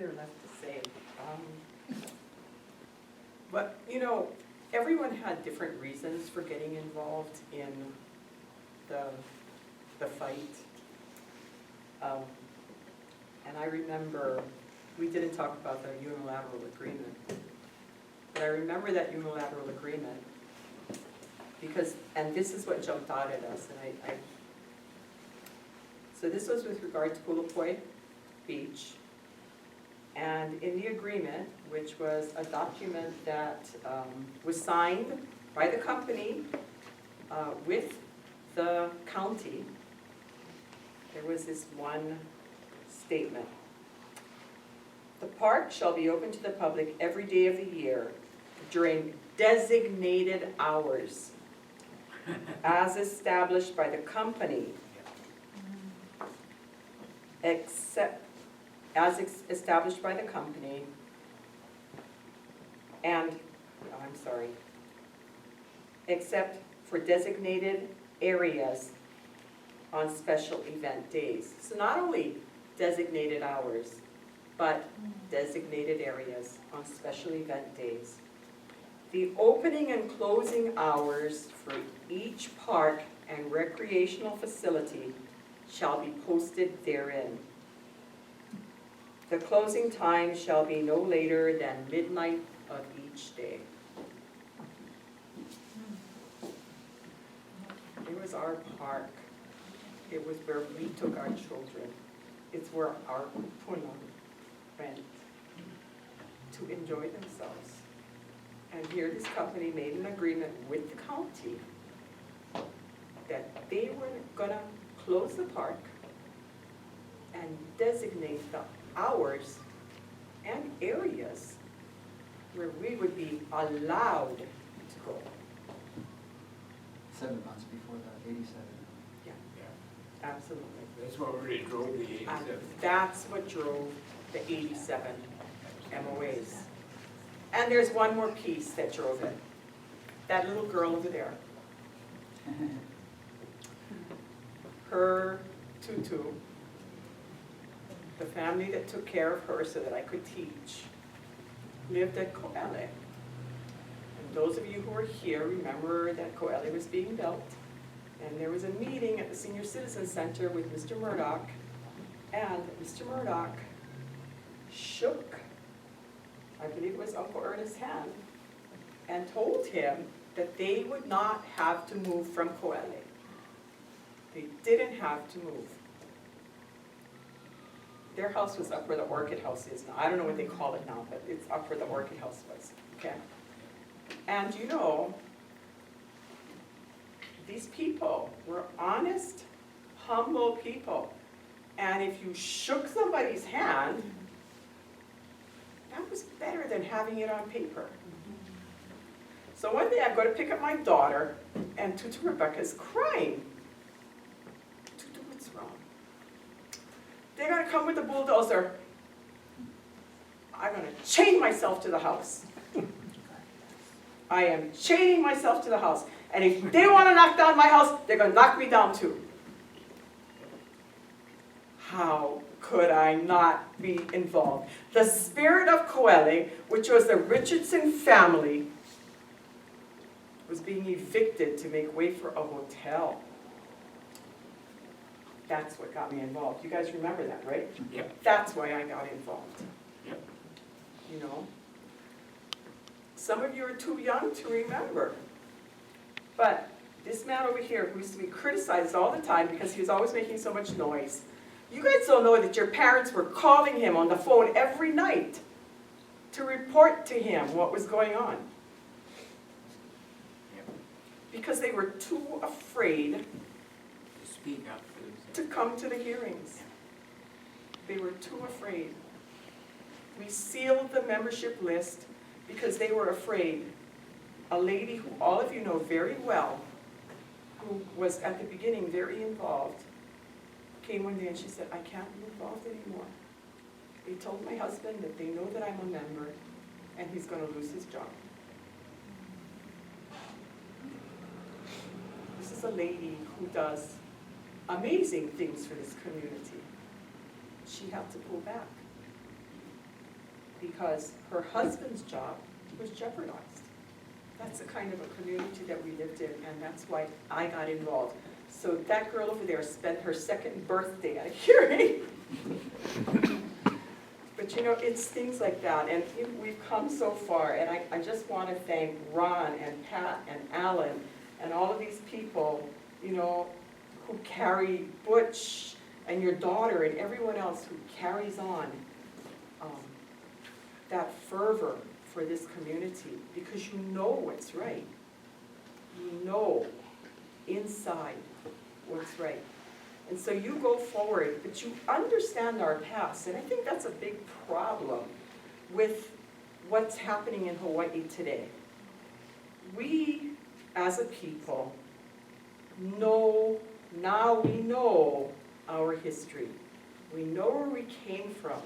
there left to say? But, you know, everyone had different reasons for getting involved in the fight. And I remember, we didn't talk about the unilateral agreement, but I remember that unilateral agreement because, and this is what jumped out at us, and so this was with regard to Pulapoy Beach, and in the agreement, which was a document that was signed by the company with the county, there was this one statement. The park shall be open to the public every day of the year during designated hours as established by the company, except established by the company and, I'm sorry, except for designated areas on special event days. So not only designated hours, but designated areas on special event days. The opening and closing hours for each park and recreational facility shall be posted therein. The closing time shall be no later than midnight of each day. It was our park. It was where we took our children. It's where our puna went to enjoy themselves. And here this company made an agreement with the county that they were gonna close the park and designate the hours and areas where we would be allowed to go. 7 months before the 87. Yeah, absolutely. That's what really drove the 87. And that's what drove the 87 MOAs. And there's one more piece that drove it. That little girl over there. Her tutu, the family that took care of her so that I could teach, lived at Koele. And those of you who are here remember that Koele was being built. And there was a meeting at the Senior Citizen Center with Mr. Murdoch. And Mr. Murdoch shook, I believe it was Uncle Ernest's hand, and told him that they would not have to move from Koele. They didn't have to move. Their house was up where the Orchid House is now. I don't know what they call it now, but it's up where the Orchid House was, okay? And you know, these people were honest, humble people. And if you shook somebody's hand, that was better than having it on paper. So one day I go to pick up my daughter, and Tutu Rebecca's crying. Tutu, what's wrong? They're gonna come with the bulldozer. I'm gonna chain myself to the house. I am chaining myself to the house. And if they want to knock down my house, they're going to knock me down too. How could I not be involved? The spirit of Koele, which was the Richardson family, was being evicted to make way for a hotel. That's what got me involved. You guys remember that, right? Yep. That's why I got involved. Yep. You know? Some of you are too young to remember. But this man over here, who used to be criticized all the time because he was always making so much noise, you guys don't know that your parents were calling him on the phone every night to report to him what was going on. Yep. Because they were too afraid To speak up for to themselves. come to the hearings. They were too afraid. We sealed the membership list because they were afraid. A lady who all of you know very well, who was at the beginning very involved, came one day and she said, I can't be involved anymore. They told my husband that they know that I'm a member and he's going to lose his job. This is a lady who does amazing things for this community. She had to pull back. because her husband's job was jeopardized. That's the kind of a community that we lived in, and that's why I got involved. So that girl over there spent her second birthday at a hearing. But you know, it's things like that, and we've come so far, and I just want to thank Ron and Pat and Alan and all of these people, you know, who carry Butch and your daughter and everyone else who carries on that fervor for this community, because you know what's right. You know inside what's right. And so you go forward, but you understand our past, and I think that's a big problem with what's happening in Hawaii today. We, as a people, know, now we know our history. We know where we came from,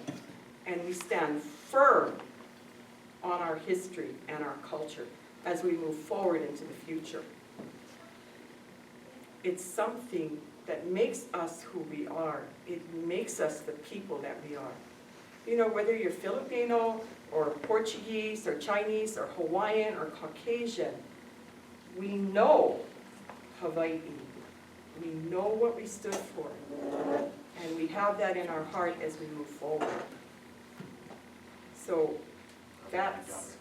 and we stand firm on our history and our culture as we move forward into the future. It's something that makes us who we are. It makes us the people that we are. You know, whether you're Filipino or Portuguese or Chinese or Hawaiian or Caucasian, we know Hawaii. We know what we stood for. And we have that in our heart as we move forward. So that's,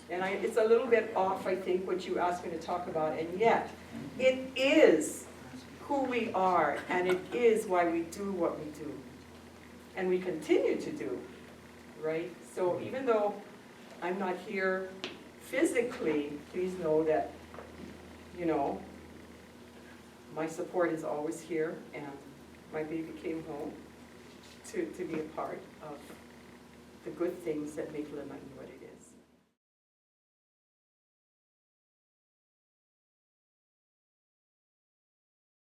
and it's a little bit off, I think, what you asked me to talk about, and yet it is who we are, and it is why we do what we do, and we continue to do, right? So even though I'm not here physically, please know that, you know, my support is always here, and my baby came home to be a part of the good things that make Limai what it is.